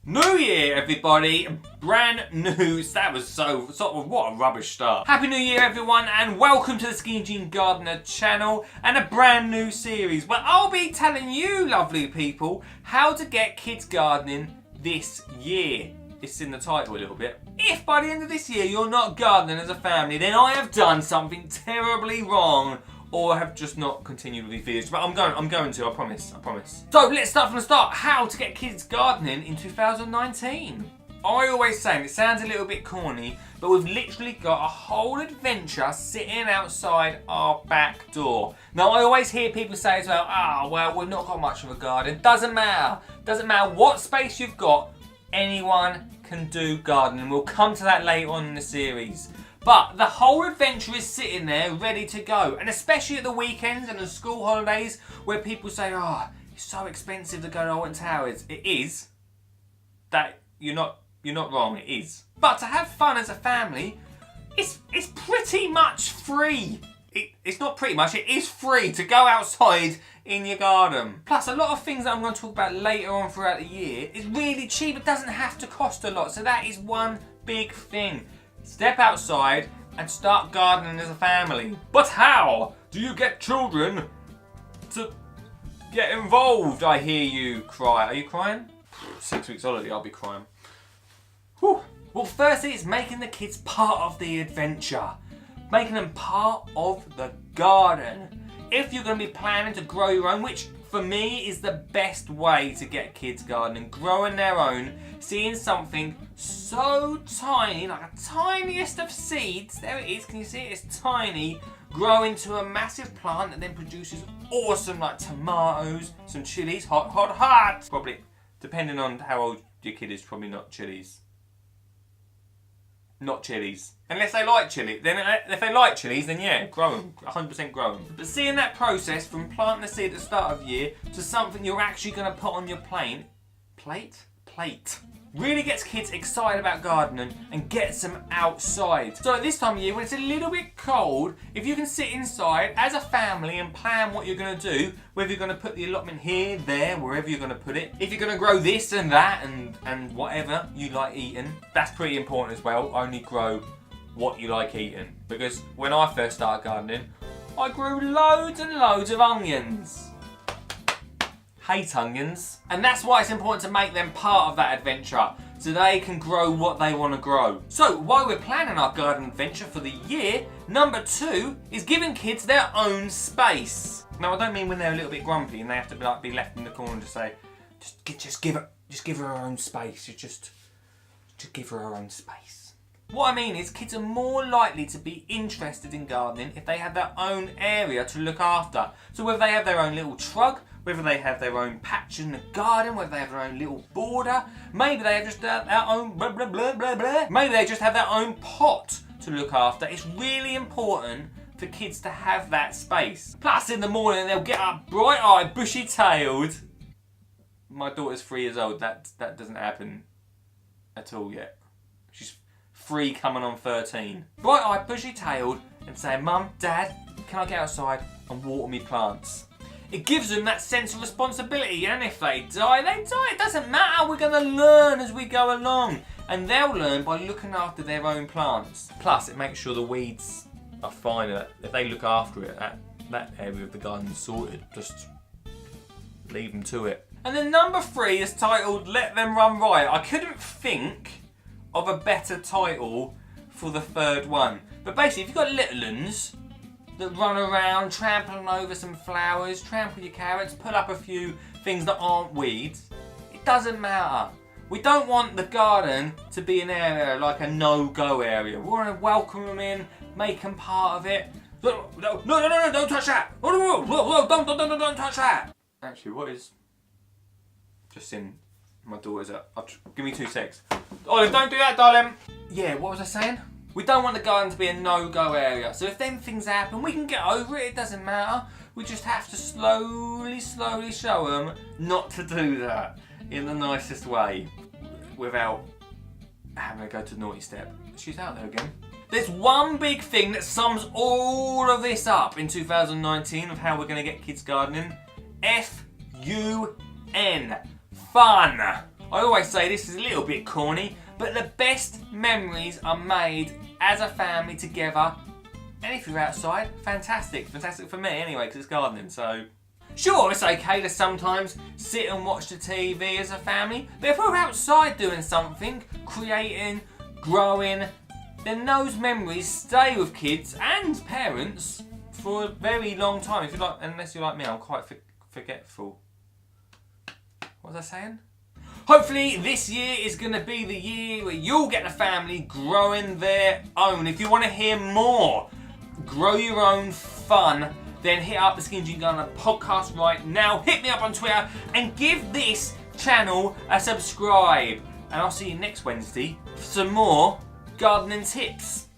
New Year, everybody! Brand new. That was what a rubbish start. Happy New Year, everyone, and welcome to the Skinny Jean Gardener channel and a brand new series where I'll be telling you, lovely people, how to get kids gardening this year. It's in the title a little bit. If by the end of this year you're not gardening as a family, then I have done something terribly wrong, or have just not continued with these videos. But I'm going to, I promise. So let's start from the start. How to get kids gardening in 2019. I always say, and it sounds a little bit corny, but we've literally got a whole adventure sitting outside our back door. Now I always hear people say as well, well, we've not got much of a garden. Doesn't matter what space you've got, anyone can do gardening. We'll come to that later on in the series. But the whole adventure is sitting there ready to go. And especially at the weekends and the school holidays where people say, it's so expensive to go to Alton Towers. It is. That you're not wrong, it is. But to have fun as a family, it's pretty much free. It's not pretty much, it is free to go outside in your garden. Plus a lot of things that I'm going to talk about later on throughout the year is really cheap. It doesn't have to cost a lot. So that is one big thing. Step outside and start gardening as a family. But how do you get children to get involved? I hear you cry. Are you crying? 6 weeks holiday, I'll be crying. Whew. Well, firstly, it's making the kids part of the adventure. Making them part of the garden. If you're going to be planning to grow your own, which for me is the best way to get kids gardening, growing their own, seeing something so tiny, like a tiniest of seeds, there it is, can you see it? It's tiny, grow into a massive plant that then produces awesome like tomatoes, some chilies, hot. Probably, depending on how old your kid is, probably not chilies. Not chilies. Unless they like chili. Then if they like chilies, then yeah, grow them. 100% grow them. But seeing that process from planting the seed at the start of the year to something you're actually going to put on your plate, really gets kids excited about gardening and gets them outside. So at this time of year, when it's a little bit cold, if you can sit inside as a family and plan what you're going to do, whether you're going to put the allotment here, there, wherever you're going to put it, if you're going to grow this and that and whatever you like eating, that's pretty important as well. Only grow what you like eating. Because when I first started gardening, I grew loads and loads of onions. Hate onions. And that's why it's important to make them part of that adventure so they can grow what they want to grow. So while we're planning our garden adventure for the year, number 2 is giving kids their own space. Now I don't mean when they're a little bit grumpy and they have to be left in the corner and just say, just give her her own space. Just give her her own space. What I mean is kids are more likely to be interested in gardening if they have their own area to look after. So whether they have their own little truck, whether they have their own patch in the garden, whether they have their own little border, maybe they have just their own blah blah blah blah blah. Maybe they just have their own pot to look after. It's really important for kids to have that space. Plus in the morning they'll get up bright-eyed, bushy-tailed. My daughter's 3 years old. That doesn't happen at all yet. She's 3 coming on 13. Bright-eyed, bushy-tailed and saying, Mum, Dad, can I get outside and water me plants? It gives them that sense of responsibility, and if they die, they die. It doesn't matter, we're going to learn as we go along. And they'll learn by looking after their own plants. Plus, it makes sure the weeds are fine. If they look after it, that area of the garden is sorted. Just leave them to it. And then number 3 is titled, Let Them Run Riot. I couldn't think of a better title for the 3rd one. But basically, if you've got little ones that run around trampling over some flowers, trample your carrots, pull up a few things that aren't weeds, it doesn't matter. We don't want the garden to be an area like a no-go area. We want to welcome them in, make them part of it. No, don't touch that! No, don't touch that! Actually, what is... Just in my daughter's up. Give me 2 secs. Olive, don't do that, darling! Yeah, what was I saying? We don't want the garden to be a no-go area. So if them things happen, we can get over it. It doesn't matter. We just have to slowly show them not to do that in the nicest way without having to go to the naughty step. She's out there again. There's one big thing that sums all of this up in 2019 of how we're going to get kids gardening. F-U-N. Fun. I always say this is a little bit corny, but the best memories are made as a family together. And if you're outside, fantastic. Fantastic for me anyway, because it's gardening, so... Sure, it's okay to sometimes sit and watch the TV as a family, but if we're outside doing something, creating, growing, then those memories stay with kids and parents for a very long time. If you like, unless you're like me, I'm quite forgetful. What was I saying? Hopefully this year is going to be the year where you'll get a family growing their own. If you want to hear more grow your own fun, then hit up the Skinny Jean Gardener podcast right now. Hit me up on Twitter and give this channel a subscribe. And I'll see you next Wednesday for some more gardening tips.